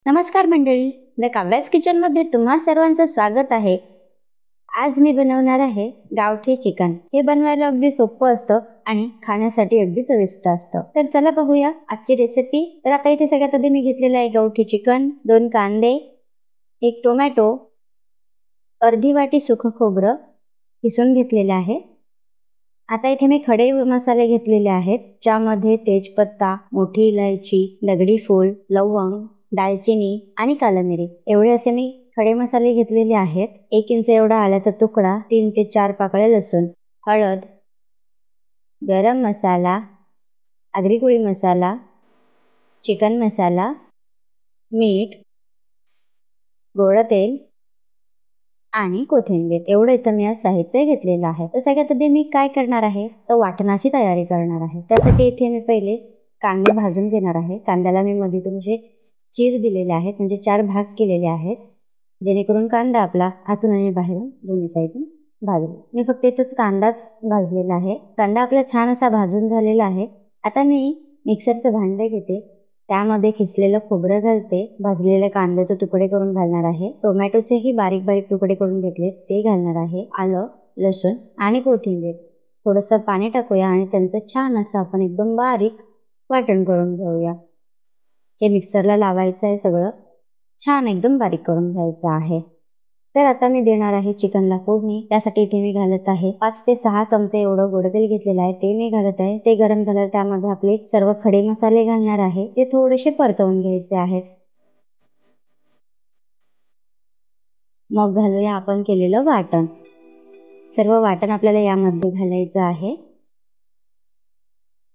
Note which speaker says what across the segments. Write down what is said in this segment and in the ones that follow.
Speaker 1: नमस्कार मंडळी, द काव्याज किचनमध्ये तुम्हा सर्वांचं स्वागत आहे. आज मी बनवणार आहे गावठी चिकन. हे बनवायला अगदी सोपं असतं आणि खाण्यासाठी अगदी चविष्ट असतं. तर चला पाहूया आजची रेसिपी. तर आता इथे सगळ्यात आधी मी घेतलेलं आहे गावठी चिकन, 2 कांदे, 1 टोमॅटो, अर्धी वाटी सुकं खोबरं किसून घेतलेले आहे. आता इथे मी खडे मसाले घेतलेले आहेत, ज्यामध्ये तेजपत्ता, मोठी इलायची, दगडी फूल, लवंग, दालचिनी आणि काली मिरी एवढे असे मी खडे मसाले घेतलेले आहेत. 1 इंच एवढा आल्याचा तुकडा, 3 ते 4 पाकळ्या लसूण, हळद, गरम मसाला, आगरी कोळी मसाला, चिकन मसाला, मीठ, गोडं तेल आणि कोथिंबीर एवढं इथं मी आज साहित्य घेतलेलं आहे. तर सगळ्यात आधी मी काय करणार आहे, तर वाटणाची तयारी करणार आहे. त्यासाठी इथे मी पहिले कांदे भाजून घेणार आहे. कांद्याला मी मधून असे चीर दिलेले आहेत, म्हणजे 4 भाग केलेले आहेत, जेणेकरून कांदा आपला आतून आणि बाहेरून दोन्ही साईडून भाजेल. मी फक्त इथंच कांदाच भाजलेला आहे. कांदा आपला छान असा भाजून झालेला आहे. आता मी मिक्सरचं भांडं घेते, त्यामध्ये खिसलेलं खोबरं घालते, भाजलेले कांद्याचे तुकडे करून घालणार आहे, टोमॅटोचेही बारीक बारीक तुकडे करून घेतले ते घालणार आहे, आलं, लसूण आणि कोथिंबीर. थोडंसं पाणी टाकूया आणि त्यांचं छान असं आपण एकदम बारीक वाटण करून घेऊया. हे मिक्सरला लावायचं आहे, सगळं छान एकदम बारीक करून घ्यायचं आहे. तर आता मी देणार आहे चिकनला फोडणी. त्यासाठी इथे मी घालत आहे 5 ते 6 चमचे एवढं गोडं तेल घेतलेलं आहे, ते मी घालत आहे. ते गरम झाल्यावर त्यामध्ये आपले सर्व खडे मसाले घालणार आहे, ते थोडेसे परतवून घ्यायचे आहेत. मग घालूया आपण केलेलं वाटण. सर्व वाटण आपल्याला यामध्ये घालायचं आहे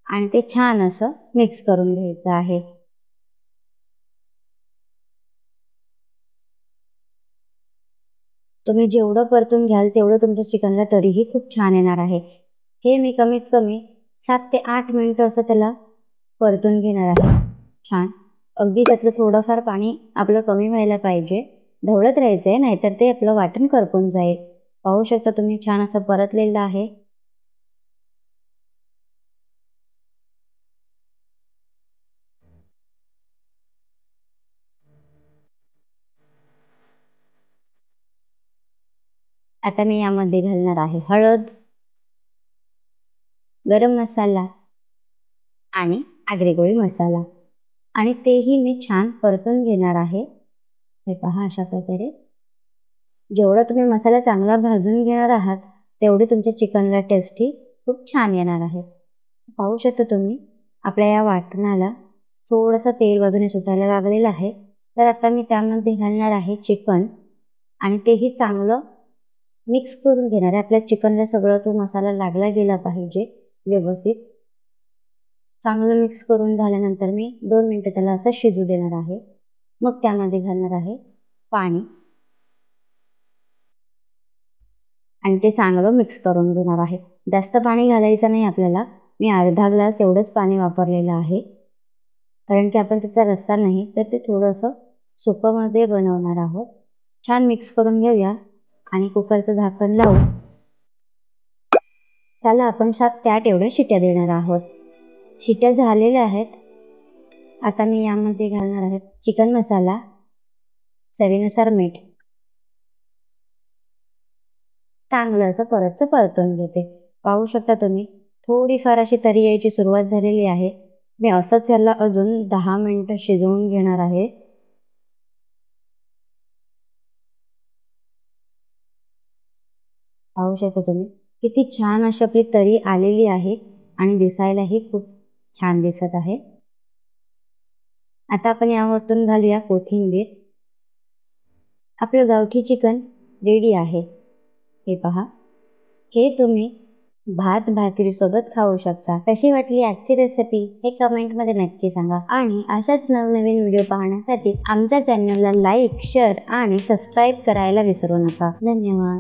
Speaker 1: आणि ते छान असं मिक्स करून घ्यायचं आहे. तुम्ही जेवढं परतून घ्याल तेवढं तुमच्या चिकनला तरीही खूप छान येणार आहे. हे मी कमीत कमी 7 ते 8 मिनिटं असं त्याला परतून घेणार आहे. छान. अगदी त्यातलं थोडंफार पाणी आपलं कमी व्हायला पाहिजे. ढवळत राहायचंय, नाहीतर ते आपलं वाटण करपून जाईल. पाहू शकता तुम्ही छान असं परतलेलं आहे. आता मी यामध्ये घालणार आहे हळद, गरम मसाला आणि आगरी कोळी मसाला आणि तेही मी छान परतून घेणार आहे. हे पहा अशा प्रकारे. जेवढा तुम्ही मसाला चांगला भाजून घेणार आहात, तेवढी तुमच्या चिकनला टेस्टी खूप छान येणार आहे. पाहू शकता तुम्ही आपल्या या वाटणाला थोडंसं तेल बाजूने सुटायला लागलेलं आहे. तर आता मी त्यामध्ये घालणार आहे चिकन आणि तेही चांगलं मिक्स करून घेणार आहे. आपल्या चिकनला सगळं तो मसाला लागला गेला पाहिजे व्यवस्थित. चांगलं मिक्स करून झाल्यानंतर मी 2 मिनिटं त्याला असं शिजू देणार आहे. मग त्यामध्ये घालणार आहे पाणी आणि ते चांगलं मिक्स करून घेणार आहे. जास्त पाणी घालायचं नाही आपल्याला. मी अर्धा ग्लास एवढंच पाणी वापरलेलं आहे, कारण की आपण त्याचा रस्सा नाही तर ते थोडंसं सुकंमध्ये बनवणार आहोत. छान मिक्स करून घेऊया आणि कुकरचं झाकण लावून त्याला आपण 7 ते 8 एवढ्या शिट्या देणार आहोत. शिट्या झालेल्या आहेत. आता मी यामध्ये घालणार आहे चिकन मसाला, चवीनुसार मीठ. चांगलं असं परतून घेते. पाहू शकता तुम्ही थोडीफार अशी तरी यायची सुरुवात झालेली आहे. मी असंच याला अजून 10 मिनिटं शिजवून घेणार आहे. पाहू शकता तुम्ही किती छान अशी आपली तरी आलेली आहे आणि दिसायलाही खूप छान दिसत आहे. आता आपण यावरतून घालूया कोथिंबीर. आपलं गावठी चिकन रेडी आहे. हे पहा. हे तुम्ही भात भाकरी सोबत खाऊ शकता. कशी वाटली आजची रेसिपी हे कमेंटमध्ये नक्की सांगा आणि अशाच नवनवीन व्हिडिओ पाहण्यासाठी आमच्या चॅनलला लाईक, शेअर आणि सबस्क्राईब करायला विसरू नका. धन्यवाद.